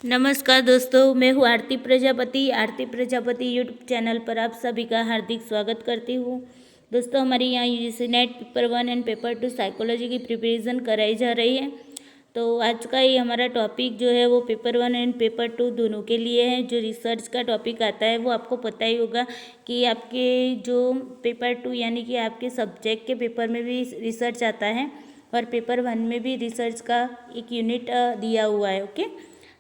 नमस्कार दोस्तों, मैं हूँ आरती प्रजापति यूट्यूब चैनल पर आप सभी का हार्दिक स्वागत करती हूँ। दोस्तों, हमारे यहाँ UGC net paper 1 and paper 2 psychology की प्रिपरेशन कराई जा रही है। तो आज का ये हमारा टॉपिक जो है वो पेपर 1 एंड पेपर 2 दोनों के लिए है। जो रिसर्च का टॉपिक आता है वो आपको पता ही होगा कि आपके जो पेपर 2 यानी कि आपके सब्जेक्ट के पेपर में भी रिसर्च आता है और पेपर 1 में भी रिसर्च का एक यूनिट दिया हुआ है। ओके,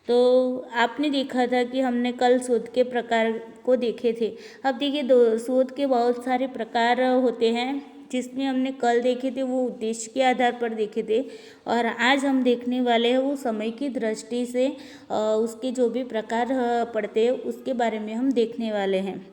तो आपने देखा था कि हमने कल शोध के प्रकार को देखे थे। अब देखिए, दो शोध के बहुत सारे प्रकार होते हैं। जिसमें हमने कल देखे थे वो उद्देश्य के आधार पर देखे थे, और आज हम देखने वाले हैं वो समय की दृष्टि से उसके जो भी प्रकार पड़ते हैं उसके बारे में हम देखने वाले हैं।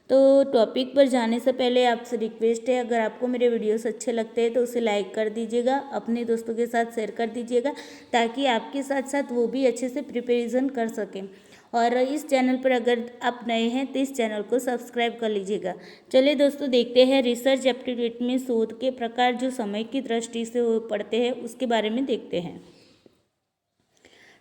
तो टॉपिक पर जाने से पहले आपसे रिक्वेस्ट है, अगर आपको मेरे वीडियोस अच्छे लगते हैं तो उसे लाइक कर दीजिएगा, अपने दोस्तों के साथ शेयर कर दीजिएगा, ताकि आपके साथ साथ वो भी अच्छे से प्रिपरेशन कर सकें। और इस चैनल पर अगर आप नए हैं तो इस चैनल को सब्सक्राइब कर लीजिएगा। चलिए दोस्तों, देखते हैं रिसर्च एप्टीट्यूड में शोध के प्रकार जो समय की दृष्टि से पढ़ते हैं उसके बारे में देखते हैं।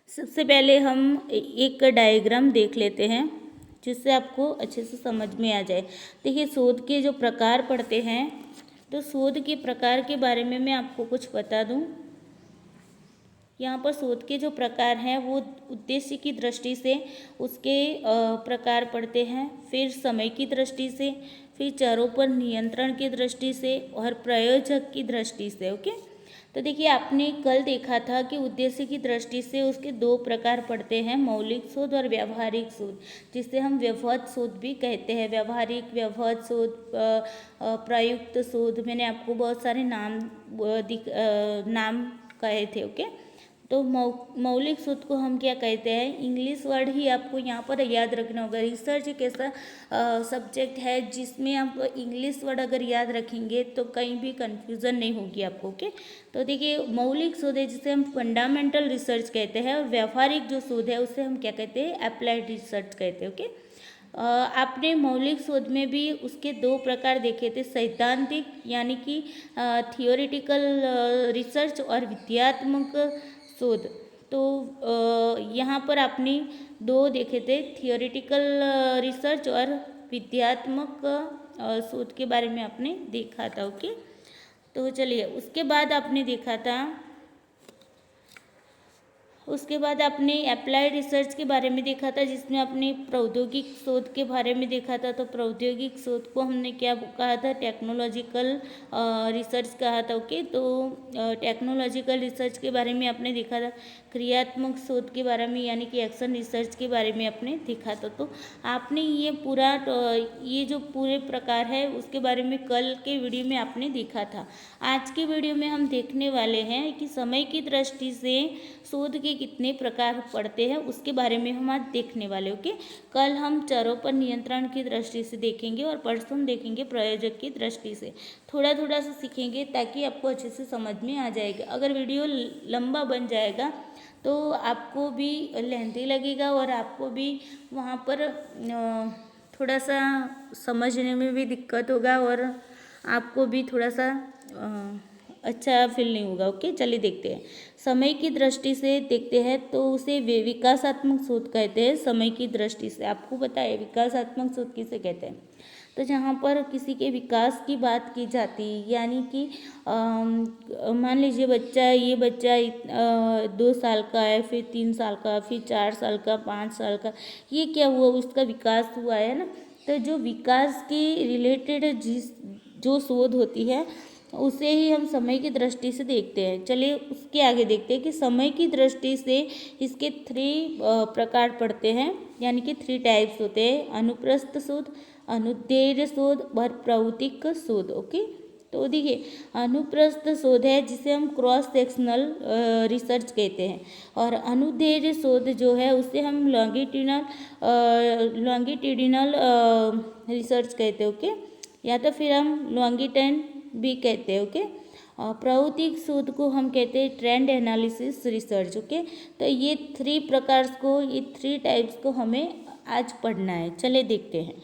सबसे पहले हम एक डायग्राम देख लेते हैं जिससे आपको अच्छे से समझ में आ जाए। देखिए, शोध के जो प्रकार पढ़ते हैं, तो शोध के प्रकार के बारे में मैं आपको कुछ बता दूं। यहाँ पर शोध के जो प्रकार हैं वो उद्देश्य की दृष्टि से उसके प्रकार पढ़ते हैं, फिर समय की दृष्टि से, फिर चरों पर नियंत्रण की दृष्टि से और प्रयोजक की दृष्टि से। ओके, तो देखिए, आपने कल देखा था कि उद्देश्य की दृष्टि से उसके दो प्रकार पड़ते हैं, मौलिक शोध और व्यावहारिक शोध, जिसे हम व्यवहत शोध भी कहते हैं। व्यावहारिक, व्यवहत शोध, प्रयुक्त शोध, मैंने आपको बहुत सारे नाम कहे थे। ओके, तो मौलिक शोध को हम क्या कहते हैं, इंग्लिश वर्ड ही आपको यहाँ पर याद रखना होगा। रिसर्च एक ऐसा सब्जेक्ट है जिसमें आप इंग्लिश वर्ड अगर याद रखेंगे तो कहीं भी कंफ्यूजन नहीं होगी आपको। ओके, तो देखिए, मौलिक शोध है जिसे हम फंडामेंटल रिसर्च कहते हैं, और व्यावहारिक जो शोध है उसे हम क्या कहते हैं, अप्लाइड रिसर्च कहते हैं। ओके, आपने मौलिक शोध में भी उसके दो प्रकार देखे थे, सैद्धांतिक यानी कि थियोरिटिकल रिसर्च और विद्यात्मक शोध। तो यहाँ पर आपने दो देखे थे, थियोरिटिकल रिसर्च और विद्यात्मक शोध के बारे में आपने देखा था। ओके, तो चलिए, उसके बाद आपने अप्लाइड रिसर्च के बारे में देखा था, जिसमें आपने प्रौद्योगिक शोध के बारे में देखा था। तो प्रौद्योगिक शोध को हमने क्या कहा था, टेक्नोलॉजिकल रिसर्च कहा था। ओके, तो टेक्नोलॉजिकल रिसर्च के बारे में आपने देखा था। क्रियात्मक शोध के बारे में यानी कि एक्शन रिसर्च के बारे में आपने देखा था। तो आपने ये जो पूरे प्रकार है उसके बारे में कल के वीडियो में आपने देखा था। आज के वीडियो में हम देखने वाले हैं कि समय की दृष्टि से शोध के कितने प्रकार पड़ते हैं उसके बारे में हम आज देखने वाले। ओके, कल हम चरों पर नियंत्रण की दृष्टि से देखेंगे और परसों हम देखेंगे प्रयोजक की दृष्टि से। थोड़ा थोड़ा सा सीखेंगे ताकि आपको अच्छे से समझ में आ जाएगा। अगर वीडियो लंबा बन जाएगा तो आपको भी लेंथी लगेगा और आपको भी वहाँ पर थोड़ा सा समझने में भी दिक्कत होगा और आपको भी थोड़ा सा अच्छा फील नहीं होगा। ओके, चलिए देखते हैं। समय की दृष्टि से देखते हैं तो उसे विकासात्मक शोध कहते हैं। समय की दृष्टि से आपको पता है विकासात्मक शोध किसे कहते हैं, तो जहाँ पर किसी के विकास की बात की जाती है, यानी कि मान लीजिए ये बच्चा 2 साल का है, फिर 3 साल का, फिर 4 साल का, 5 साल का, ये क्या हुआ, उसका विकास हुआ है ना। तो जो विकास के रिलेटेड जो शोध होती है उसे ही हम समय की दृष्टि से देखते हैं। चलिए उसके आगे देखते हैं कि समय की दृष्टि से इसके 3 प्रकार पड़ते हैं, यानी कि 3 टाइप्स होते हैं, अनुप्रस्थ शोध, अनुदैर्ध्य शोध और प्रारूपिक शोध। ओके, तो देखिए, अनुप्रस्थ शोध है जिसे हम क्रॉस सेक्शनल रिसर्च कहते हैं, और अनुदैर्ध्य शोध जो है उसे हम लॉन्गिट्यूडिनल रिसर्च कहते हैं। ओके, या तो फिर हम लॉन्गिटन भी कहते हैं। ओके, प्रारूपिक शोध को हम कहते हैं ट्रेंड एनालिसिस रिसर्च। ओके, तो ये 3 टाइप्स को हमें आज पढ़ना है। चले देखते हैं।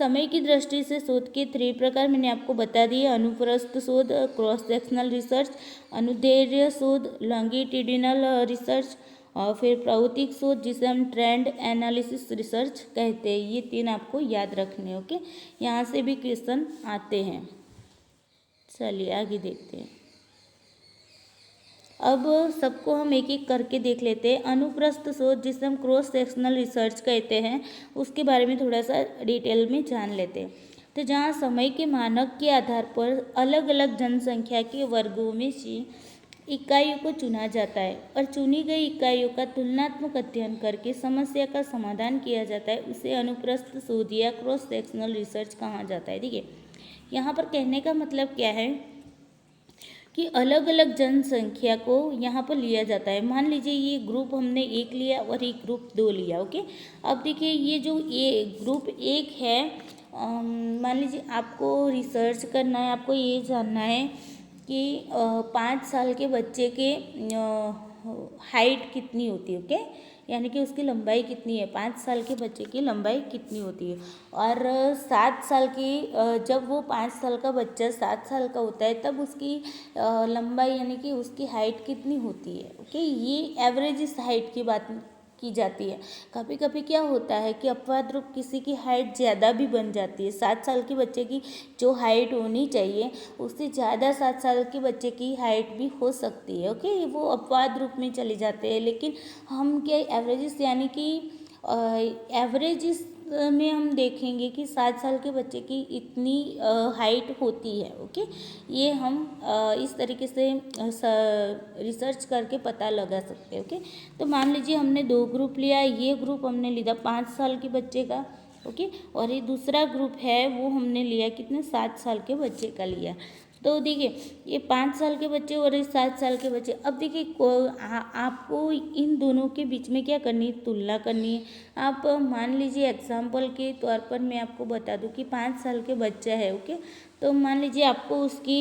समय की दृष्टि से शोध के 3 प्रकार मैंने आपको बता दिए, अनुप्रस्थ शोध, क्रॉस सेक्शनल रिसर्च, अनुदैर्ध्य शोध, लॉन्गिट्यूडिनल रिसर्च और फिर प्रारूपिक शोध जिसे हम ट्रेंड एनालिसिस रिसर्च कहते हैं। ये 3 आपको याद रखने, ओके। यहाँ से भी क्वेश्चन आते हैं। चलिए आगे देखते हैं। अब सबको हम एक एक करके देख लेते हैं। अनुप्रस्थ शोध जिसे हम क्रॉस सेक्शनल रिसर्च कहते हैं, उसके बारे में थोड़ा सा डिटेल में जान लेते हैं। तो जहाँ समय के मानक के आधार पर अलग अलग जनसंख्या के वर्गों में से इकाइयों को चुना जाता है और चुनी गई इकाइयों का तुलनात्मक अध्ययन करके समस्या का समाधान किया जाता है, उसे अनुप्रस्थ शोध या क्रॉस सेक्शनल रिसर्च कहा जाता है। देखिए यहाँ पर कहने का मतलब क्या है कि अलग अलग जनसंख्या को यहाँ पर लिया जाता है। मान लीजिए ये ग्रुप हमने 1 लिया और एक ग्रुप 2 लिया, ओके। अब देखिए ये जो ग्रुप 1 है, मान लीजिए आपको रिसर्च करना है, आपको ये जानना है कि 5 साल के बच्चे के हाइट कितनी होती है, ओके, यानी कि उसकी लंबाई कितनी है, 5 साल के बच्चे की लंबाई कितनी होती है। और 7 साल की जब वो 5 साल का बच्चा 7 साल का होता है तब उसकी लंबाई यानी कि उसकी हाइट कितनी होती है, ओके। ये एवरेज इस हाइट की बात की जाती है। कभी कभी क्या होता है कि अपवाद रूप किसी की हाइट ज़्यादा भी बन जाती है। 7 साल के बच्चे की जो हाइट होनी चाहिए उससे ज़्यादा 7 साल के बच्चे की हाइट भी हो सकती है, ओके। वो अपवाद रूप में चले जाते हैं। लेकिन हम क्या एवरेजेस यानी कि एवरेजेस में हम देखेंगे कि 7 साल के बच्चे की इतनी हाइट होती है, ओके। ये हम इस तरीके से रिसर्च करके पता लगा सकते हैं, ओके। तो मान लीजिए हमने 2 ग्रुप लिया, ये ग्रुप हमने लिया 5 साल के बच्चे का, ओके, और ये दूसरा ग्रुप है वो हमने लिया कितने 7 साल के बच्चे का लिया। तो देखिए ये 5 साल के बच्चे और ये 7 साल के बच्चे। अब देखिए आपको इन दोनों के बीच में क्या करनी है, तुलना करनी है। आप मान लीजिए एग्जाम्पल के तौर पर मैं आपको बता दूं कि 5 साल के बच्चा है, ओके। तो मान लीजिए आपको उसकी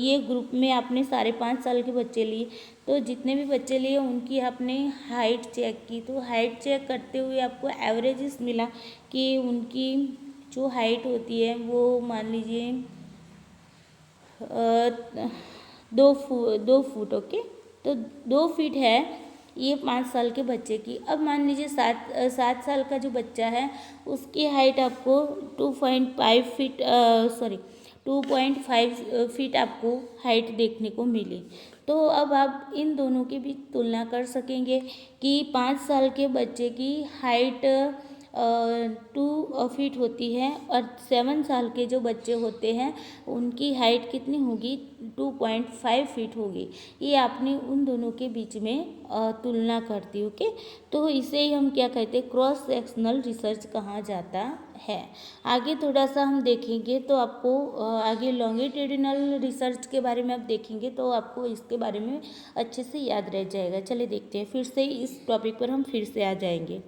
ये ग्रुप में आपने सारे 5 साल के बच्चे लिए, तो जितने भी बच्चे लिए उनकी आपने हाइट चेक की। तो हाइट चेक करते हुए आपको एवरेजेस मिला कि उनकी जो हाइट होती है वो मान लीजिए 2 फुट, ओके। तो 2 फीट है ये 5 साल के बच्चे की। अब मान लीजिए 7 साल का जो बच्चा है उसकी हाइट आपको 2.5 फीट आपको हाइट देखने को मिली। तो अब आप इन दोनों के बीच तुलना कर सकेंगे कि 5 साल के बच्चे की हाइट 2 फीट होती है और 7 साल के जो बच्चे होते हैं उनकी हाइट कितनी होगी, 2.5 फीट होगी। ये आपने उन दोनों के बीच में तुलना कर दी, ओके। तो इसे ही हम क्या कहते हैं, क्रॉस सेक्शनल रिसर्च कहा जाता है। आगे थोड़ा सा हम देखेंगे तो आपको आगे लॉन्गिट्यूडिनल रिसर्च के बारे में आप देखेंगे तो आपको इसके बारे में अच्छे से याद रह जाएगा। चलिए देखते हैं, फिर से इस टॉपिक पर हम फिर से आ जाएंगे।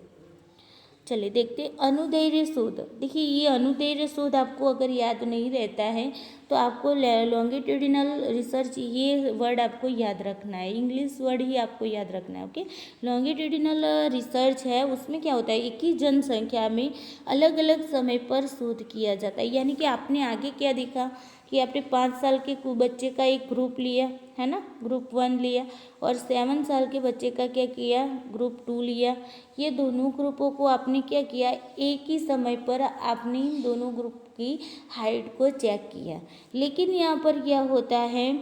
चलिए देखते हैं अनुदैर्ध्य शोध। देखिए ये अनुदैर्ध्य शोध आपको अगर याद नहीं रहता है तो आपको लॉन्गिट्यूडिनल रिसर्च ये वर्ड आपको याद रखना है, इंग्लिश वर्ड ही आपको याद रखना है, ओके। लॉन्गिट्यूडिनल रिसर्च है उसमें क्या होता है, एक ही जनसंख्या में अलग अलग समय पर शोध किया जाता है। यानी कि आपने आगे क्या देखा कि आपने 5 साल के बच्चे का एक ग्रुप लिया है ना, ग्रुप 1 लिया, और 7 साल के बच्चे का क्या किया, ग्रुप 2 लिया। ये दोनों ग्रुपों को आपने क्या किया, एक ही समय पर आपने इन दोनों ग्रुप की हाइट को चेक किया। लेकिन यहाँ पर क्या होता है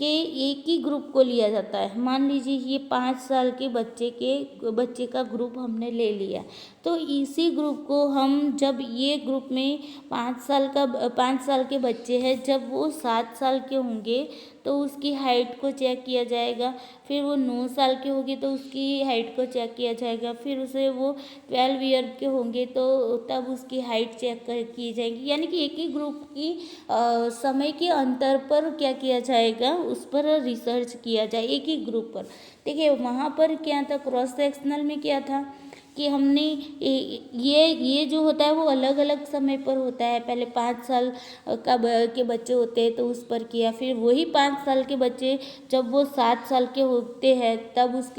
कि एक ही ग्रुप को लिया जाता है। मान लीजिए ये 5 साल के बच्चे का ग्रुप हमने ले लिया, तो इसी ग्रुप को हम जब ये ग्रुप में 5 साल के बच्चे हैं, जब वो 7 साल के होंगे तो उसकी हाइट को चेक किया जाएगा। फिर वो 9 साल के होंगे तो उसकी हाइट को चेक किया जाएगा। फिर उसे वो 12 ईयर के होंगे तो तब उसकी हाइट चेक की जाएगी। यानी कि एक ही ग्रुप की समय के अंतर पर क्या किया जाएगा, उस पर रिसर्च किया जाए एक ही ग्रुप पर। देखिए वहाँ पर क्या था, क्रॉस सेक्शनल में क्या था कि हमने ये जो होता है वो अलग अलग समय पर होता है। पहले 5 साल के बच्चे होते हैं तो उस पर किया, फिर वही 5 साल के बच्चे जब वो 7 साल के होते हैं तब उस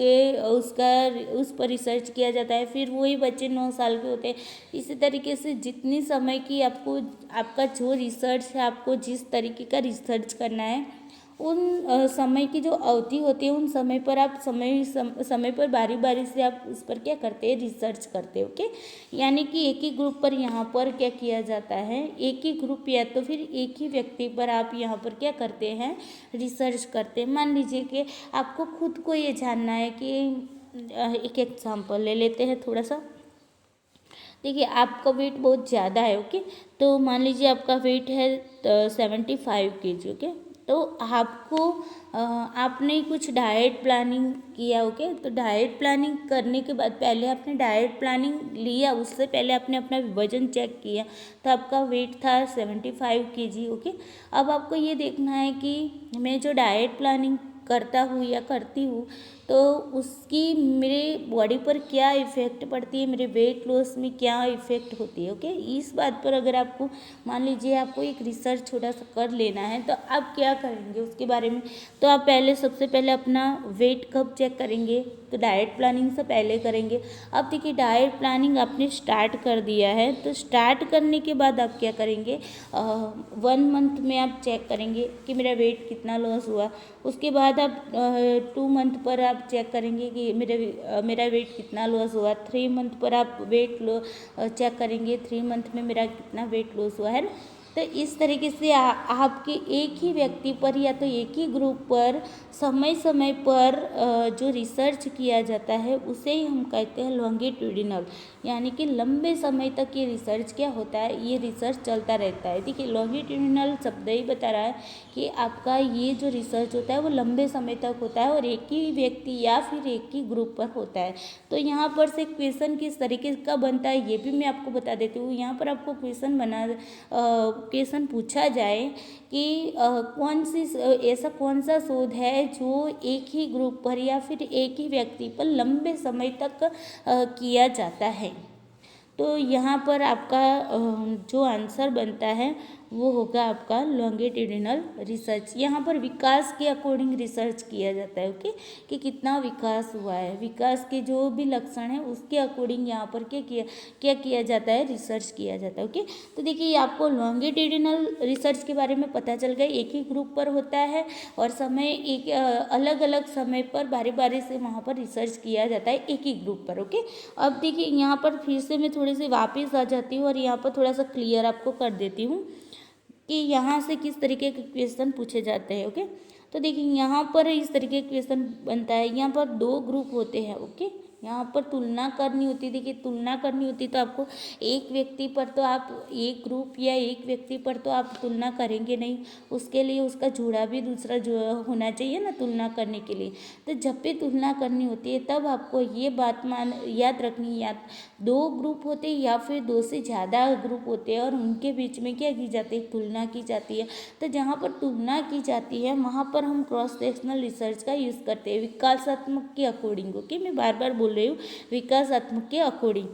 पर रिसर्च किया जाता है, फिर वही बच्चे 9 साल के होते हैं। इसी तरीके से जितनी समय की आपका जो रिसर्च है, आपको जिस तरीके का रिसर्च करना है, उन समय की जो अवधि होती है, उन समय पर आप समय पर बारी बारी से आप उस पर क्या करते हैं, रिसर्च करते हो। ओके, यानी कि एक ही ग्रुप पर यहाँ पर क्या किया जाता है, एक ही ग्रुप या तो फिर एक ही व्यक्ति पर आप यहाँ पर क्या करते हैं, रिसर्च करते हैं। मान लीजिए कि आपको खुद को ये जानना है कि एक एग्जाम्पल ले लेते हैं थोड़ा सा। देखिए, आपका वेट बहुत ज़्यादा है। ओके, तो मान लीजिए आपका वेट है 75 kg। ओके, तो आपने कुछ डाइट प्लानिंग किया। ओके, तो डाइट प्लानिंग करने के बाद पहले आपने डाइट प्लानिंग लिया, उससे पहले आपने अपना वज़न चेक किया, तो आपका वेट था 75 kg। ओके, अब आपको ये देखना है कि मैं जो डाइट प्लानिंग करता हूँ या करती हूँ तो उसकी मेरे बॉडी पर क्या इफ़ेक्ट पड़ती है, मेरे वेट लॉस में क्या इफ़ेक्ट होती है। ओके, इस बात पर अगर आपको मान लीजिए आपको एक रिसर्च छोटा सा कर लेना है तो आप क्या करेंगे उसके बारे में। तो आप सबसे पहले अपना वेट कब चेक करेंगे, तो डाइट प्लानिंग से पहले करेंगे। अब देखिए, डाइट प्लानिंग आपने स्टार्ट कर दिया है, तो स्टार्ट करने के बाद आप क्या करेंगे, 1 मंथ में आप चेक करेंगे कि मेरा वेट कितना लॉस हुआ। उसके बाद आप 2 मंथ पर आप चेक करेंगे कि मेरा वेट कितना लॉस हुआ। 3 मंथ पर आप वेट चेक करेंगे 3 मंथ में मेरा कितना वेट लॉस हुआ है ना। तो इस तरीके से आपके एक ही व्यक्ति पर या तो एक ही ग्रुप पर समय समय पर जो रिसर्च किया जाता है उसे ही हम कहते हैं लॉन्गिट्यूडिनल, यानी कि लंबे समय तक ये रिसर्च क्या होता है, ये रिसर्च चलता रहता है। देखिए, लॉन्गिट्यूडिनल शब्द ही बता रहा है कि आपका ये जो रिसर्च होता है वो लंबे समय तक होता है और एक ही व्यक्ति या फिर एक ही ग्रुप पर होता है। तो यहाँ पर से क्वेश्चन किस तरीके का बनता है ये भी मैं आपको बता देती हूँ। यहाँ पर आपको क्वेश्चन पूछा जाए कि ऐसा कौन सा शोध है जो एक ही ग्रुप पर या फिर एक ही व्यक्ति पर लंबे समय तक किया जाता है, तो यहाँ पर आपका जो आंसर बनता है वो होगा आपका लॉन्गिट्यूडिनल रिसर्च। यहाँ पर विकास के अकॉर्डिंग रिसर्च किया जाता है। ओके, कि कितना विकास हुआ है, विकास के जो भी लक्षण है उसके अकॉर्डिंग यहाँ पर क्या किया जाता है, रिसर्च किया जाता है। ओके, तो देखिए आपको लॉन्गिट्यूडिनल रिसर्च के बारे में पता चल गया, एक ही ग्रुप पर होता है और समय एक अलग अलग समय पर बारी बारी से वहाँ पर रिसर्च किया जाता है एक ही ग्रुप पर। ओके, अब देखिए यहाँ पर फिर से मैं थोड़ी सी वापस आ जाती हूँ और यहाँ पर थोड़ा सा क्लियर आपको कर देती हूँ कि यहाँ से किस तरीके के क्वेश्चन पूछे जाते हैं। ओके, तो देखिए यहाँ पर इस तरीके का क्वेश्चन बनता है, यहाँ पर 2 ग्रुप होते हैं। ओके, यहाँ पर तुलना करनी होती है। देखिए, तुलना करनी होती तो आपको एक व्यक्ति पर तो आप एक ग्रुप या एक व्यक्ति पर तो आप तुलना करेंगे नहीं, उसके लिए उसका जोड़ा भी दूसरा जो होना चाहिए ना तुलना करने के लिए। तो जब भी तुलना करनी होती है तब आपको ये बात याद रखनी है, या 2 ग्रुप होते हैं या फिर 2 से ज़्यादा ग्रुप होते हैं और उनके बीच में क्या की जाती है, तुलना की जाती है। तो जहाँ पर तुलना की जाती है वहाँ पर हम क्रॉस सेक्शनल रिसर्च का यूज़ करते हैं विकासात्मक के अकॉर्डिंग। ओके, मैं बार बार बोल रही हूँ विकासात्मक के अकॉर्डिंग।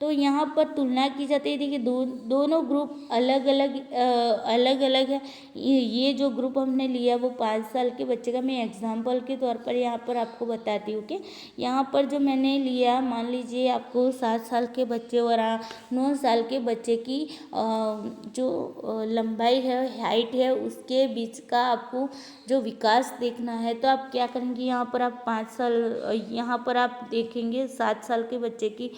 तो यहाँ पर तुलना की जाती है। देखिए, दोनों ग्रुप अलग अलग है। ये जो ग्रुप हमने लिया वो 5 साल के बच्चे का, मैं एग्जाम्पल के तौर पर यहाँ पर आपको बताती हूँ कि यहाँ पर जो मैंने लिया, मान लीजिए आपको 7 साल के बच्चे और 9 साल के बच्चे की जो लंबाई है, हाइट है, उसके बीच का आपको जो विकास देखना है। तो आप क्या करेंगे, यहाँ पर आप 5 साल, यहाँ पर आप देखेंगे 7 साल के बच्चे की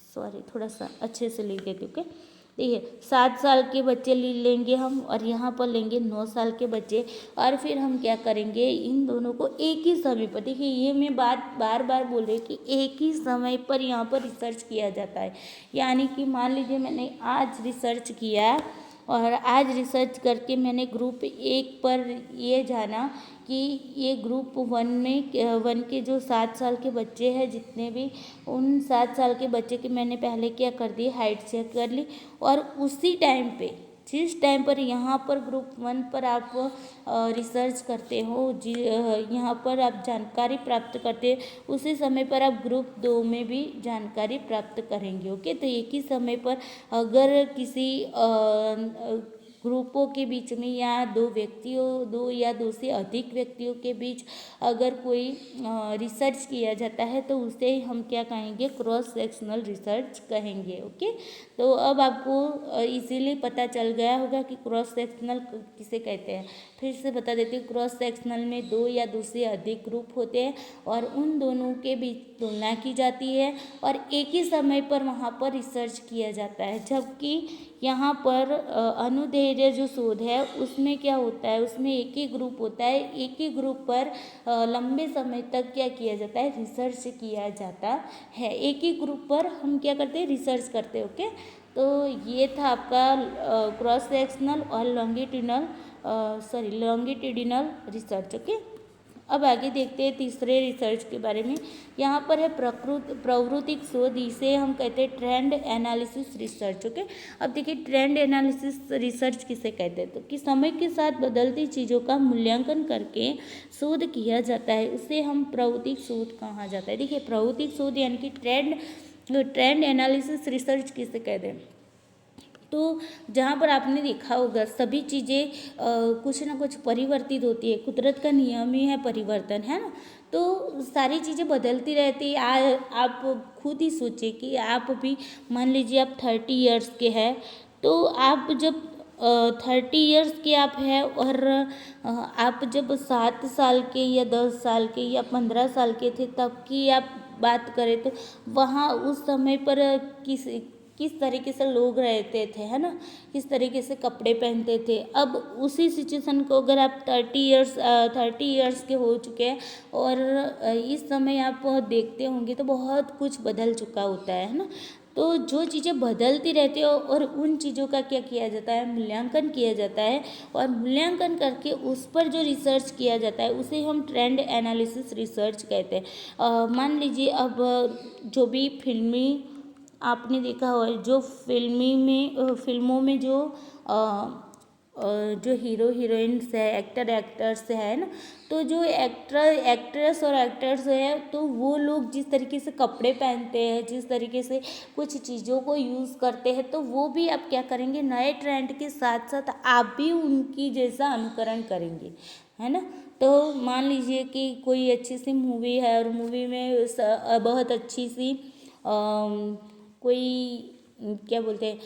सॉरी थोड़ा सा अच्छे से लिख देती हूँ। ओके, देखिए 7 साल के बच्चे लेंगे हम और यहाँ पर लेंगे 9 साल के बच्चे, और फिर हम क्या करेंगे, इन दोनों को एक ही समय पर, देखिए ये मैं बात बार बार बोल रही हूँ कि एक ही समय पर यहाँ पर रिसर्च किया जाता है। यानी कि मान लीजिए मैंने आज रिसर्च किया और आज रिसर्च करके मैंने ग्रुप 1 पर ये जाना कि ये ग्रुप 1 के जो 7 साल के बच्चे हैं जितने भी, उन 7 साल के बच्चे की मैंने पहले क्या कर दी, हाइट चेक कर ली और उसी टाइम पे जिस टाइम पर यहाँ पर ग्रुप 1 पर आप रिसर्च करते हो, यहाँ पर आप जानकारी प्राप्त करते हो, उसी समय पर आप ग्रुप 2 में भी जानकारी प्राप्त करेंगे। ओके, तो एक ही समय पर अगर किसी ग्रुपों के बीच में या दो या दो से अधिक व्यक्तियों के बीच अगर कोई रिसर्च किया जाता है तो उसे हम क्या कहेंगे, क्रॉस सेक्शनल रिसर्च कहेंगे। ओके, तो अब आपको इजीली पता चल गया होगा कि क्रॉस सेक्शनल किसे कहते हैं। फिर से बता देती हूँ, क्रॉस सेक्शनल में दो या दो से अधिक ग्रुप होते हैं और उन दोनों के बीच तुलना की जाती है और एक ही समय पर वहाँ पर रिसर्च किया जाता है। जबकि यहाँ पर अनुदैर्ध्य जो शोध है उसमें क्या होता है, उसमें एक ही ग्रुप होता है, एक ही ग्रुप पर लंबे समय तक क्या किया जाता है, रिसर्च किया जाता है। एक ही ग्रुप पर हम क्या करते हैं, रिसर्च करते हैं। ओके, तो ये था आपका क्रॉस सेक्शनल और लॉन्गिट्यूडिनल रिसर्च। ओके, अब आगे देखते हैं तीसरे रिसर्च के बारे में। यहाँ पर है प्रवृत्तिक शोध, इसे हम कहते हैं ट्रेंड एनालिसिस रिसर्च। ओके, अब देखिए ट्रेंड एनालिसिस रिसर्च किसे कहते हैं, तो कि समय के साथ बदलती चीज़ों का मूल्यांकन करके शोध किया जाता है, उसे हम प्रवृत्तिक शोध कहा जाता है। देखिए प्रवृत्तिक शोध यानी कि ट्रेंड एनालिसिस रिसर्च किसे कहते हैं, तो जहाँ पर आपने देखा होगा सभी चीज़ें कुछ ना कुछ परिवर्तित होती है, कुदरत का नियम ही है परिवर्तन, है ना। तो सारी चीज़ें बदलती रहती है। आप खुद ही सोचिए कि आप भी मान लीजिए आप 30 इयर्स के हैं, तो आप जब 30 इयर्स के आप हैं और आप जब 7 साल के या 10 साल के या 15 साल के थे तब की आप बात करें तो वहाँ उस समय पर किस तरीके से लोग रहते थे, है ना, किस तरीके से कपड़े पहनते थे। अब उसी सिचुएशन को अगर आप 30 इयर्स के हो चुके हैं और इस समय आप देखते होंगे तो बहुत कुछ बदल चुका होता है ना। तो जो चीज़ें बदलती रहती है और उन चीज़ों का क्या किया जाता है, मूल्यांकन किया जाता है और मूल्यांकन करके उस पर जो रिसर्च किया जाता है उसे हम ट्रेंड एनालिसिस रिसर्च कहते हैं। मान लीजिए अब जो भी फिल्मी आपने देखा हो, जो फिल्मों में जो हीरो हीरोइंस है, एक्टर एक्टर्स है ना, तो जो एक्ट्रेस और एक्टर्स है तो वो लोग जिस तरीके से कपड़े पहनते हैं, जिस तरीके से कुछ चीज़ों को यूज़ करते हैं, तो वो भी आप क्या करेंगे, नए ट्रेंड के साथ साथ आप भी उनकी जैसा अनुकरण करेंगे, है ना। तो मान लीजिए कि कोई अच्छी सी मूवी है और मूवी में बहुत अच्छी सी कोई क्या बोलते हैं,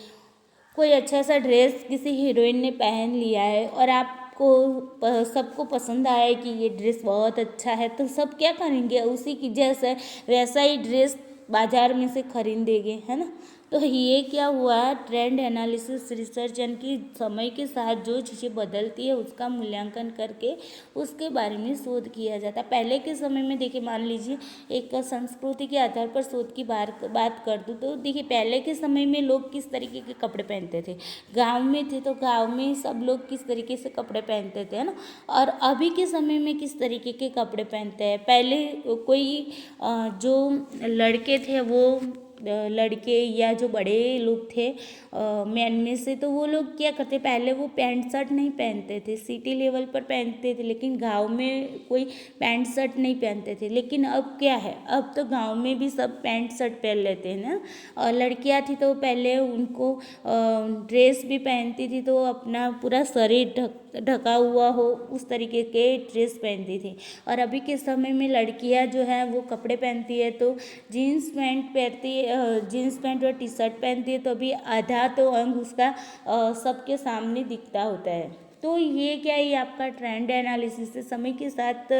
कोई अच्छा सा ड्रेस किसी हीरोइन ने पहन लिया है और आपको सबको पसंद आया कि ये ड्रेस बहुत अच्छा है, तो सब क्या करेंगे, उसी की जैसा वैसा ही ड्रेस बाजार में से खरीदेंगे, है ना। तो ये क्या हुआ, ट्रेंड एनालिसिस रिसर्च, यानी कि समय के साथ जो चीज़ें बदलती है उसका मूल्यांकन करके उसके बारे में शोध किया जाता है। पहले के समय में देखिए, मान लीजिए एक संस्कृति के आधार पर शोध की बात कर दूँ तो देखिए पहले के समय में लोग किस तरीके के कपड़े पहनते थे। गाँव में थे तो गाँव में सब लोग किस तरीके से कपड़े पहनते थे, है ना। और अभी के समय में किस तरीके के कपड़े पहनते हैं। पहले कोई जो लड़के थे वो लड़के या जो बड़े लोग थे मैन में से, तो वो लोग क्या करते, पहले वो पैंट शर्ट नहीं पहनते थे, सिटी लेवल पर पहनते थे, लेकिन गांव में कोई पैंट शर्ट नहीं पहनते थे। लेकिन अब क्या है, अब तो गांव में भी सब पैंट शर्ट पहन लेते हैं ना। और लड़कियां थी तो पहले उनको ड्रेस भी पहनती थी तो अपना पूरा शरीर ढका हुआ हो उस तरीके के ड्रेस पहनती थी। और अभी के समय में लड़कियां जो है वो कपड़े पहनती है तो जीन्स पैंट और टी शर्ट पहनती है, तो अभी आधा तो अंग उसका सबके सामने दिखता होता है। तो ये क्या, ये आपका ट्रेंड एनालिसिस से समय के साथ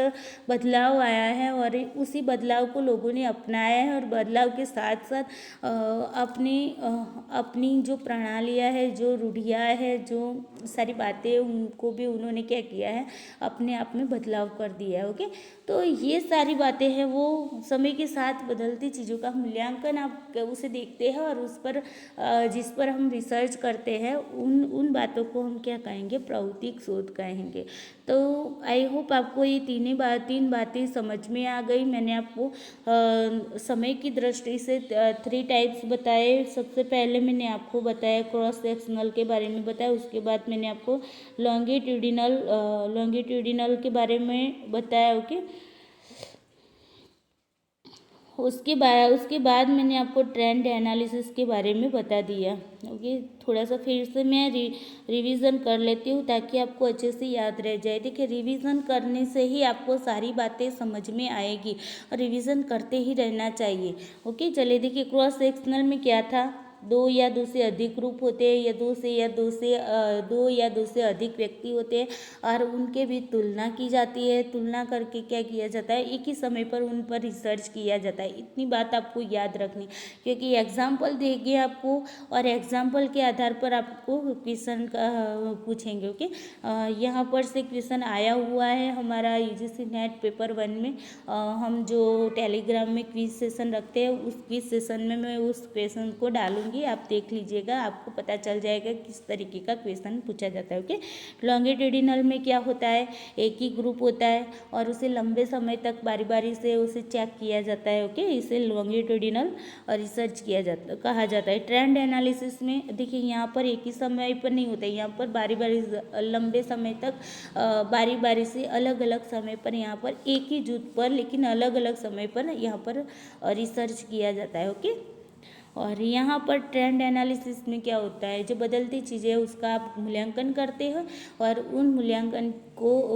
बदलाव आया है और उसी बदलाव को लोगों ने अपनाया है और बदलाव के साथ साथ अपनी जो प्रणालियाँ है, जो रूढ़ियाँ है, जो सारी बातें उनको भी उन्होंने क्या किया है, अपने आप में बदलाव कर दिया है। ओके, तो ये सारी बातें हैं वो समय के साथ बदलती चीज़ों का मूल्यांकन आप उसे देखते हैं और उस पर जिस पर हम रिसर्च करते हैं उन बातों को हम क्या कहेंगे, प्रवृत्ति भौतिक शोध कहेंगे। तो आई होप आपको ये तीन बातें समझ में आ गई। मैंने आपको समय की दृष्टि से 3 टाइप्स बताए। सबसे पहले मैंने आपको बताया क्रॉस सेक्शनल के बारे में बताया, उसके बाद मैंने आपको लॉन्गिट्यूडिनल के बारे में बताया। ओके, उसके बाद मैंने आपको ट्रेंड एनालिसिस के बारे में बता दिया। ओके, थोड़ा सा फिर से मैं रिवीजन कर लेती हूँ ताकि आपको अच्छे से याद रह जाए। देखिए, रिवीजन करने से ही आपको सारी बातें समझ में आएगी और रिवीजन करते ही रहना चाहिए। ओके, चलिए देखिए, क्रॉस सेक्शनल में क्या था, 2 या 2 से अधिक ग्रुप होते हैं या दो या दो से अधिक व्यक्ति होते हैं और उनके भी तुलना की जाती है। तुलना करके क्या किया जाता है, एक ही समय पर उन पर रिसर्च किया जाता है। इतनी बात आपको याद रखनी, क्योंकि एग्जाम्पल देंगे आपको और एग्जाम्पल के आधार पर आपको क्वेश्चन पूछेंगे। ओके, यहाँ पर से क्वेश्चन आया हुआ है हमारा यूजीसी नेट पेपर 1 में। हम जो टेलीग्राम में क्विज सेशन रखते हैं उस क्विज सेशन में मैं उस क्वेश्चन को डालूंगी, आप देख लीजिएगा, आपको पता चल जाएगा किस तरीके का क्वेश्चन पूछा जाता है। ओके, लॉन्गिट्यूडिनल में क्या होता है, एक ही ग्रुप होता है और उसे लंबे समय तक बारी बारी से उसे चेक किया जाता है। ओके, इसे लॉन्गिट्यूडिनल रिसर्च कहा जाता है। ट्रेंड एनालिसिस में देखिए, यहाँ पर एक ही समय पर नहीं होता है, यहाँ पर बारी बारी लंबे समय तक बारी बारी से अलग अलग समय पर यहाँ पर एक ही जुट पर लेकिन अलग अलग समय पर यहाँ पर रिसर्च किया जाता है। ओके, और यहाँ पर ट्रेंड एनालिसिस में क्या होता है, जो बदलती चीज़ें हैं उसका आप मूल्यांकन करते हो और उन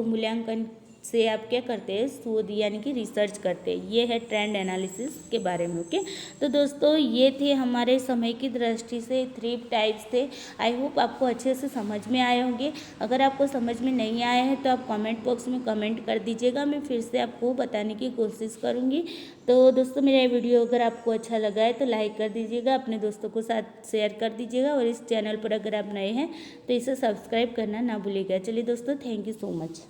मूल्यांकन से आप क्या करते हैं, शोध यानी कि रिसर्च करते हैं। ये है ट्रेंड एनालिसिस के बारे में। ओके, तो दोस्तों ये थे हमारे समय की दृष्टि से 3 टाइप्स थे। आई होप आपको अच्छे से समझ में आए होंगे। अगर आपको समझ में नहीं आए हैं तो आप कमेंट बॉक्स में कमेंट कर दीजिएगा, मैं फिर से आपको बताने की कोशिश करूँगी। तो दोस्तों, मेरा ये वीडियो अगर आपको अच्छा लगा है तो लाइक कर दीजिएगा, अपने दोस्तों को साथ शेयर कर दीजिएगा और इस चैनल पर अगर आप नए हैं तो इसे सब्सक्राइब करना ना भूलिएगा। चलिए दोस्तों, थैंक यू सो मच।